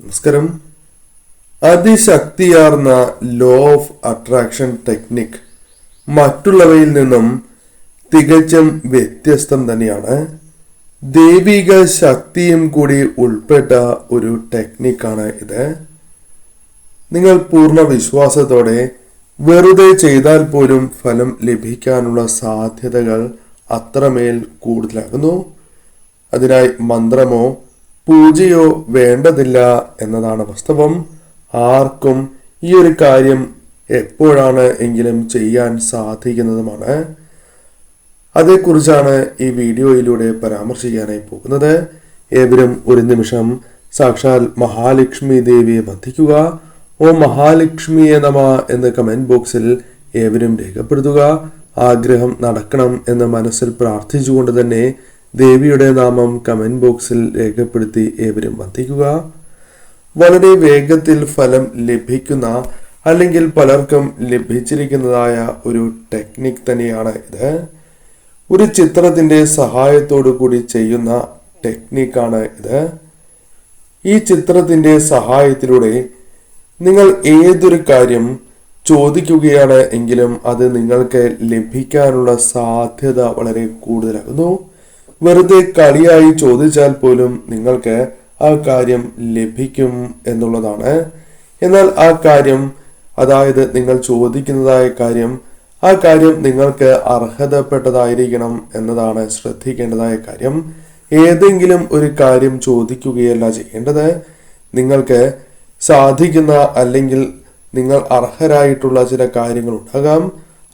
നമസ്കാരം. അതിശക്തിയാർന്ന law of attraction technique മറ്റുള്ളവയിൽ നിന്നും തികച്ചും വ്യത്യസ്തം തന്നെയാണ്. ദൈവിക ശക്തിയും കൂടി ഉൾപ്പെട്ട ഒരു ടെക്നിക്കാണ് ഇത്. നിങ്ങൾ പൂർണ്ണ വിശ്വാസത്തോടെ വെറുതെ ചെയ്താൽ പോലും ഫലം ലഭിക്കാനുള്ള സാധ്യതകൾ അത്രമേൽ കൂടുതലാകുന്നു. അതിനായി മന്ത്രമോ പൂജയോ വേണ്ടതില്ല എന്നതാണ് വാസ്തവം. ആർക്കും ഈ ഒരു കാര്യം എപ്പോഴാണ് എങ്കിലും ചെയ്യാൻ സാധിക്കുന്നതുമാണ്. അതേക്കുറിച്ചാണ് ഈ വീഡിയോയിലൂടെ പരാമർശിക്കാനായി പോകുന്നത്. ഏവരും ഒരു നിമിഷം സാക്ഷാൽ മഹാലക്ഷ്മി ദേവിയെ വന്ദിക്കുക. ഓ മഹാലക്ഷ്മിയെ നമ എന്ന് കമന്റ് ബോക്സിൽ ഏവരും രേഖപ്പെടുത്തുക. ആഗ്രഹം നടക്കണം എന്ന് മനസ്സിൽ പ്രാർത്ഥിച്ചുകൊണ്ട് തന്നെ ദേവിയുടെ നാമം കമന്റ് ബോക്സിൽ രേഖപ്പെടുത്തി ഏവരും വന്ദിക്കുക. വളരെ വേഗത്തിൽ ഫലം ലഭിക്കുന്ന അല്ലെങ്കിൽ പലർക്കും ലഭിച്ചിരിക്കുന്നതായ ഒരു ടെക്നിക് തന്നെയാണ് ഇത്. ഒരു ചിത്രത്തിന്റെ സഹായത്തോടു കൂടി ചെയ്യുന്ന ടെക്നിക്കാണ് ഇത്. ഈ ചിത്രത്തിന്റെ സഹായത്തിലൂടെ നിങ്ങൾ ഏതൊരു കാര്യം ചോദിക്കുകയാണ് എങ്കിലും അത് നിങ്ങൾക്ക് ലഭിക്കാനുള്ള സാധ്യത വളരെ കൂടുതലാകുന്നു. വെറുതെ കളിയായി ചോദിച്ചാൽ പോലും നിങ്ങൾക്ക് ആ കാര്യം ലഭിക്കും എന്നുള്ളതാണ്. എന്നാൽ ആ കാര്യം, അതായത് നിങ്ങൾ ചോദിക്കുന്നതായ കാര്യം, ആ കാര്യം നിങ്ങൾക്ക് അർഹതപ്പെട്ടതായിരിക്കണം എന്നതാണ് ശ്രദ്ധിക്കേണ്ടതായ കാര്യം. ഏതെങ്കിലും ഒരു കാര്യം ചോദിക്കുകയല്ല ചെയ്യേണ്ടത്. നിങ്ങൾക്ക് സാധിക്കുന്ന അല്ലെങ്കിൽ നിങ്ങൾ അർഹരായിട്ടുള്ള ചില കാര്യങ്ങൾ ഉണ്ടാകാം.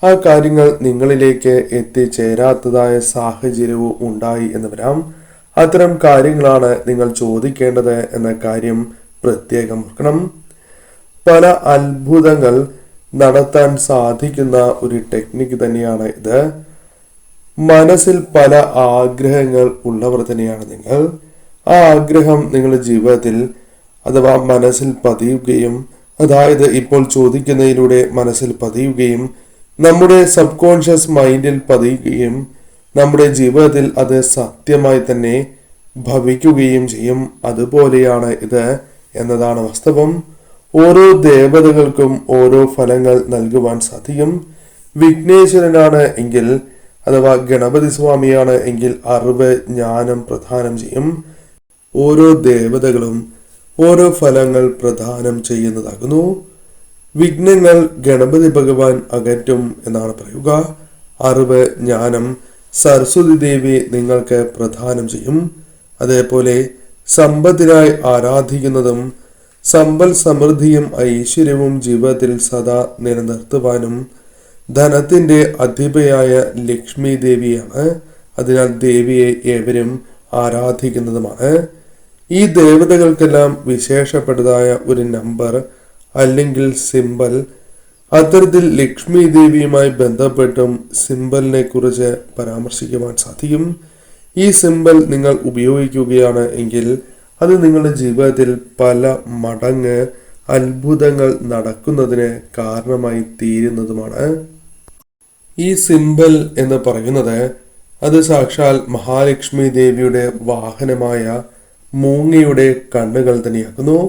ആ കാര്യങ്ങൾ നിങ്ങളിലേക്ക് എത്തിച്ചേരാത്തതായ സാഹചര്യവും ഉണ്ടായി എന്ന് വരാം. അത്തരം കാര്യങ്ങളാണ് നിങ്ങൾ ചോദിക്കേണ്ടത് എന്ന കാര്യം പ്രത്യേകം ഓർക്കണം. പല അത്ഭുതങ്ങൾ നടത്താൻ സാധിക്കുന്ന ഒരു ടെക്നിക്ക് തന്നെയാണ് ഇത്. മനസ്സിൽ പല ആഗ്രഹങ്ങൾ ഉള്ളവർ തന്നെയാണ് നിങ്ങൾ. ആ ആഗ്രഹം നിങ്ങളുടെ ജീവിതത്തിൽ അഥവാ മനസ്സിൽ പതിയുകയും, അതായത് ഇപ്പോൾ ചോദിക്കുന്നതിലൂടെ മനസ്സിൽ പതിയുകയും നമ്മുടെ സബ് കോൺഷ്യസ് മൈൻഡിൽ പതിയുകയും നമ്മുടെ ജീവിതത്തിൽ അത് സത്യമായി തന്നെ ഭവിക്കുകയും ചെയ്യും. അതുപോലെയാണ് ഇത് എന്നതാണ് വാസ്തവം. ഓരോ ദേവതകൾക്കും ഓരോ ഫലങ്ങൾ നൽകുവാൻ സാധിക്കും. വിഘ്നേശ്വരനാണ് എങ്കിൽ അഥവാ ഗണപതി സ്വാമിയാണ് എങ്കിൽ അറിവ്, ജ്ഞാനം പ്രദാനം ചെയ്യും. ഓരോ ദേവതകളും ഓരോ ഫലങ്ങൾ പ്രദാനം ചെയ്യുന്നതാകുന്നു. വിഘ്നങ്ങൾ ഗണപതി ഭഗവാൻ അകറ്റും എന്നാണ് പറയുക. അറിവ്, ജ്ഞാനം സരസ്വതി ദേവി നിങ്ങൾക്ക് പ്രദാനം ചെയ്യും. അതേപോലെ സമ്പത്തിനായി ആരാധിക്കുന്നതും സമ്പൽ സമൃദ്ധിയും ഐശ്വര്യവും ജീവിതത്തിൽ സദാ നിലനിർത്തുവാനും ധനത്തിന്റെ അധിപയായ ലക്ഷ്മി ദേവിയാണ്. അതിനാൽ ദേവിയെ ഏവരും ആരാധിക്കുന്നതുമാണ്. ഈ ദേവതകൾക്കെല്ലാം വിശേഷപ്പെട്ടതായ ഒരു നമ്പർ അല്ലെങ്കിൽ സിമ്പൽ, അത്തരത്തിൽ ലക്ഷ്മി ദേവിയുമായി ബന്ധപ്പെട്ടും സിമ്പലിനെ കുറിച്ച് പരാമർശിക്കുവാൻ സാധിക്കും. ഈ സിമ്പൽ നിങ്ങൾ ഉപയോഗിക്കുകയാണ് എങ്കിൽ അത് നിങ്ങളുടെ ജീവിതത്തിൽ പല മടങ്ങ് അത്ഭുതങ്ങൾ നടക്കുന്നതിന് കാരണമായി തീരുന്നതുമാണ്. ഈ സിമ്പൽ എന്ന് പറയുന്നത് അത് സാക്ഷാൽ മഹാലക്ഷ്മി ദേവിയുടെ വാഹനമായ മൂങ്ങയുടെ കണ്ണുകൾ തന്നെയാക്കുന്നു.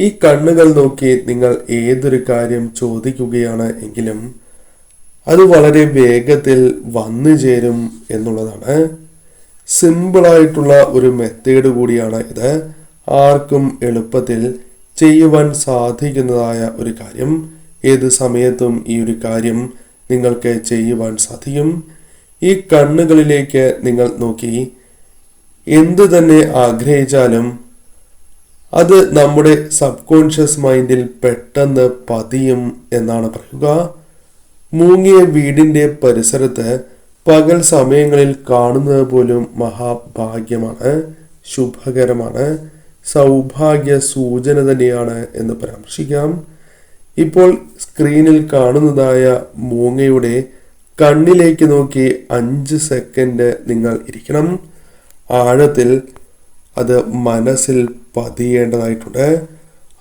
ഈ കണ്ണുകൾ നോക്കി നിങ്ങൾ ഏതൊരു കാര്യം ചോദിക്കുകയാണ് എങ്കിലും അത് വളരെ വേഗത്തിൽ വന്നു ചേരും എന്നുള്ളതാണ്. സിമ്പിളായിട്ടുള്ള ഒരു മെത്തേഡ് കൂടിയാണ് ഇത്. ആർക്കും എളുപ്പത്തിൽ ചെയ്യുവാൻ സാധിക്കുന്നതായ ഒരു കാര്യം. ഏത് സമയത്തും ഈ ഒരു കാര്യം നിങ്ങൾക്ക് ചെയ്യുവാൻ സാധിക്കും. ഈ കണ്ണുകളിലേക്ക് നിങ്ങൾ നോക്കി എന്തു തന്നെ ആഗ്രഹിച്ചാലും അത് നമ്മുടെ സബ് കോൺഷ്യസ് മൈൻഡിൽ പെട്ടെന്ന് പതിയും എന്നാണ് പറയുക. മൂങ്ങിയ വീടിന്റെ പരിസരത്ത് പകൽ സമയങ്ങളിൽ കാണുന്നത് പോലും മഹാഭാഗ്യമാണ്, ശുഭകരമാണ്, സൗഭാഗ്യ സൂചന തന്നെയാണ് എന്ന് പരാമർശിക്കാം. ഇപ്പോൾ സ്ക്രീനിൽ കാണുന്നതായ മൂങ്ങയുടെ കണ്ണിലേക്ക് നോക്കി 5 സെക്കൻഡ് നിങ്ങൾ ഇരിക്കണം. ആഴത്തിൽ അത് മനസ്സിൽ പതിയേണ്ടതായിട്ടുണ്ട്.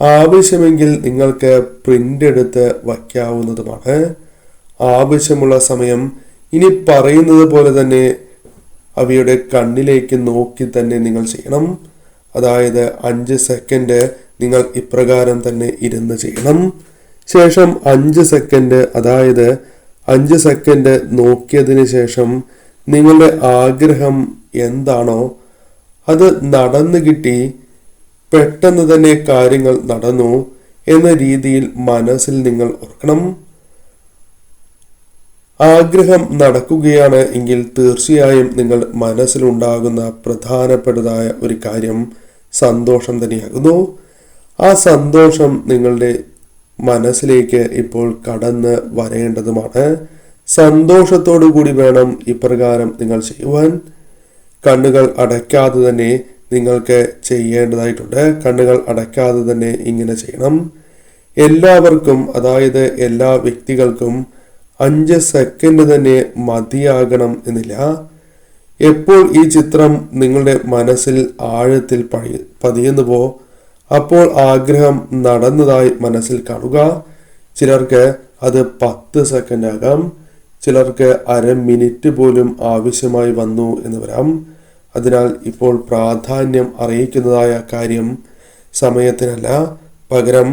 ആവശ്യമെങ്കിൽ നിങ്ങൾക്ക് പ്രിന്റ് എടുത്ത് വയ്ക്കാവുന്നതുമാണ്. ആവശ്യമുള്ള സമയം ഇനി പറയുന്നത് പോലെ തന്നെ അവയുടെ കണ്ണിലേക്ക് നോക്കി തന്നെ നിങ്ങൾ ചെയ്യണം. അതായത് 5 സെക്കൻഡ് നിങ്ങൾ ഇപ്രകാരം തന്നെ ഇരുന്ന് ചെയ്യണം. ശേഷം 5 സെക്കൻഡ്, അതായത് 5 സെക്കൻഡ് നോക്കിയതിന് ശേഷം നിങ്ങളുടെ ആഗ്രഹം എന്താണോ അത് നടന്നു കിട്ടി, പെട്ടെന്ന് തന്നെ കാര്യങ്ങൾ നടന്നു എന്ന രീതിയിൽ മനസ്സിൽ നിങ്ങൾ ഓർക്കണം. ആഗ്രഹം നടക്കുകയാണ് എങ്കിൽ തീർച്ചയായും നിങ്ങൾ മനസ്സിലുണ്ടാകുന്ന പ്രധാനപ്പെട്ടതായ ഒരു കാര്യം സന്തോഷം തന്നെയാകുന്നു. ആ സന്തോഷം നിങ്ങളുടെ മനസ്സിലേക്ക് ഇപ്പോൾ കടന്ന് വരേണ്ടതുമാണ്. സന്തോഷത്തോടു കൂടി വേണം ഇപ്രകാരം നിങ്ങൾ ചെയ്യുവാൻ. കണ്ണുകൾ അടയ്ക്കാതെ തന്നെ നിങ്ങൾക്ക് ചെയ്യേണ്ടതായിട്ടുണ്ട്. കണ്ണുകൾ അടയ്ക്കാതെ തന്നെ ഇങ്ങനെ ചെയ്യണം. എല്ലാവർക്കും, അതായത് എല്ലാ വ്യക്തികൾക്കും 5 സെക്കൻഡ് തന്നെ മതിയാകണം എന്നില്ല. എപ്പോൾ ഈ ചിത്രം നിങ്ങളുടെ മനസ്സിൽ ആഴത്തിൽ പതിയുന്നുവോ അപ്പോൾ ആഗ്രഹം നടന്നതായി മനസ്സിൽ കാണുക. ചിലർക്ക് അത് 10 സെക്കൻഡ് ആകാം, ചിലർക്ക് അരമിനിറ്റ് പോലും ആവശ്യമായി വന്നു എന്ന് വരാം. അതിനാൽ ഇപ്പോൾ പ്രാധാന്യം അറിയിക്കുന്നതായ കാര്യം സമയത്തിനല്ല, പകരം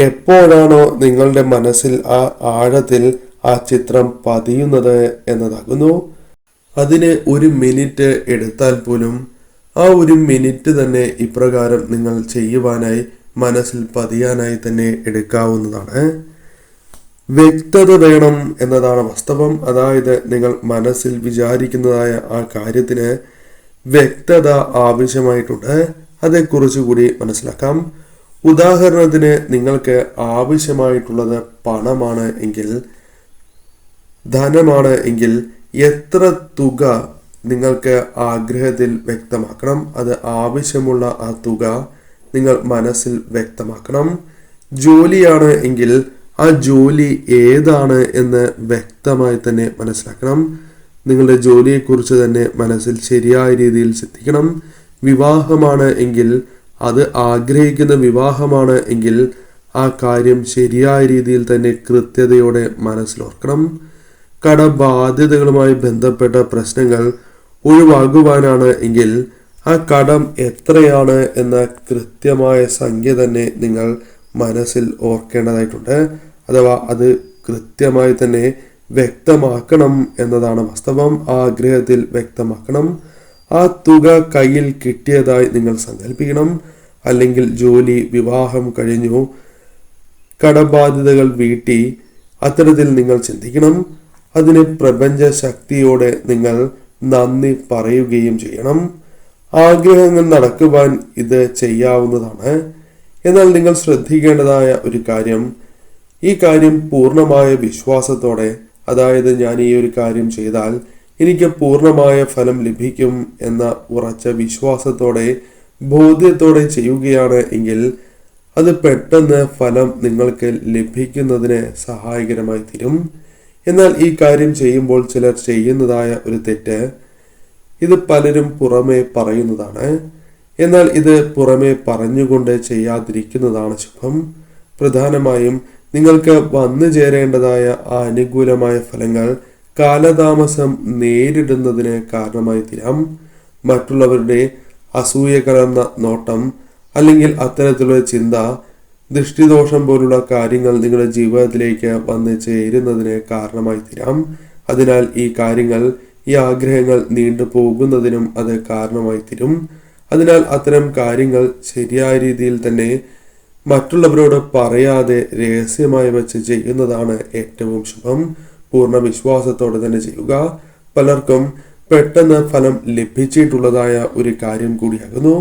എപ്പോഴാണോ നിങ്ങളുടെ മനസ്സിൽ ആ ആഴത്തിൽ ആ ചിത്രം പതിയുന്നത് എന്നതാകുന്നു. അതിന് 1 മിനിറ്റ് എടുത്താൽ പോലും ആ 1 മിനിറ്റ് തന്നെ ഇപ്രകാരം നിങ്ങൾ ചെയ്യുവാനായി, മനസ്സിൽ പതിയാനായി തന്നെ എടുക്കാവുന്നതാണ്. വ്യക്തത വേണം എന്നതാണ് വാസ്തവം. അതായത് നിങ്ങൾ മനസ്സിൽ വിചാരിക്കുന്നതായ ആ കാര്യത്തിന് വ്യക്തത ആവശ്യമായിട്ടുണ്ട്. അതേക്കുറിച്ച് കൂടി മനസ്സിലാക്കാം. ഉദാഹരണത്തിന് നിങ്ങൾക്ക് ആവശ്യമായിട്ടുള്ളത് പണമാണ് എങ്കിൽ, ധനമാണ് എങ്കിൽ എത്ര തുക നിങ്ങൾക്ക് ആഗ്രഹത്തിൽ വ്യക്തമാക്കണം. അത് ആവശ്യമുള്ള ആ തുക നിങ്ങൾ മനസ്സിൽ വ്യക്തമാക്കണം. ജോലിയാണ് എങ്കിൽ ആ ജോലി ഏതാണ് എന്ന് വ്യക്തമായി തന്നെ മനസ്സിലാക്കണം. നിങ്ങളുടെ ജോലിയെക്കുറിച്ച് തന്നെ മനസ്സിൽ ശരിയായ രീതിയിൽ ചിന്തിക്കണം. വിവാഹമാണ് എങ്കിൽ, അത് ആഗ്രഹിക്കുന്ന വിവാഹമാണ് എങ്കിൽ ആ കാര്യം ശരിയായ രീതിയിൽ തന്നെ കൃത്യതയോടെ മനസ്സിലോർക്കണം. കടബാധ്യതകളുമായി ബന്ധപ്പെട്ട പ്രശ്നങ്ങൾ ഒഴിവാകുവാനാണ് എങ്കിൽ ആ കടം എത്രയാണ് എന്ന കൃത്യമായ സംഖ്യ തന്നെ നിങ്ങൾ മനസ്സിൽ ഓർക്കേണ്ടതായിട്ടുണ്ട്. അഥവാ അത് കൃത്യമായി തന്നെ വ്യക്തമാക്കണം എന്നതാണ് വാസ്തവം. ആ ആഗ്രഹത്തിൽ വ്യക്തമാക്കണം. ആ തുക കയ്യിൽ കിട്ടിയതായി നിങ്ങൾ സങ്കല്പിക്കണം. അല്ലെങ്കിൽ ജോലി, വിവാഹം കഴിഞ്ഞു, കടബാധ്യതകൾ വീട്ടി, അത്തരത്തിൽ നിങ്ങൾ ചിന്തിക്കണം. അതിന് പ്രപഞ്ച ശക്തിയോടെ നിങ്ങൾ നന്ദി പറയുകയും ചെയ്യണം. ആഗ്രഹങ്ങൾ നടക്കുവാൻ ഇത് ചെയ്യാവുന്നതാണ്. എന്നാൽ നിങ്ങൾ ശ്രദ്ധിക്കേണ്ടതായ ഒരു കാര്യം, ഈ കാര്യം പൂർണ്ണമായ വിശ്വാസത്തോടെ, അതായത് ഞാൻ ഈ ഒരു കാര്യം ചെയ്താൽ എനിക്ക് പൂർണ്ണമായ ഫലം ലഭിക്കും എന്ന ഉറച്ച വിശ്വാസത്തോടെ, ബോധ്യത്തോടെ ചെയ്യുകയാണ് എങ്കിൽ അത് പെട്ടെന്ന് ഫലം നിങ്ങൾക്ക് ലഭിക്കുന്നതിന് സഹായകരമായി തീരും. എന്നാൽ ഈ കാര്യം ചെയ്യുമ്പോൾ ചിലർ ചെയ്യുന്നതായ ഒരു തെറ്റ്, ഇത് പലരും പുറമെ പറയുന്നതാണ്. എന്നാൽ ഇത് പുറമെ പറഞ്ഞുകൊണ്ട് ചെയ്യാതിരിക്കുന്നതാണ് ശുഭം. പ്രധാനമായും നിങ്ങൾക്ക് വന്നു ചേരേണ്ടതായ ആ അനുകൂലമായ ഫലങ്ങൾ കാലതാമസം നേരിടുന്നതിന് കാരണമായി തീരാം. മറ്റുള്ളവരുടെ അസൂയ കലർന്ന നോട്ടം അല്ലെങ്കിൽ അത്തരത്തിലുള്ള ചിന്ത, ദൃഷ്ടിദോഷം പോലുള്ള കാര്യങ്ങൾ നിങ്ങളുടെ ജീവിതത്തിലേക്ക് വന്ന് ചേരുന്നതിന് കാരണമായി തീരാം. അതിനാൽ ഈ കാര്യങ്ങൾ, ഈ ആഗ്രഹങ്ങൾ നീണ്ടു പോകുന്നതിനും അത് കാരണമായി തീരും. അതിനാൽ അത്തരം കാര്യങ്ങൾ ശരിയായ രീതിയിൽ തന്നെ മറ്റുള്ളവരോട് പറയാതെ രഹസ്യമായി വെച്ച് ചെയ്യുന്നതാണ് ഏറ്റവും ശുഭം. പൂർണ്ണ വിശ്വാസത്തോടെ തന്നെ ചെയ്യുക. പലർക്കും പെട്ടെന്ന് ഫലം ലഭിച്ചിട്ടുള്ളതായ ഒരു കാര്യം കൂടിയാകുന്നു.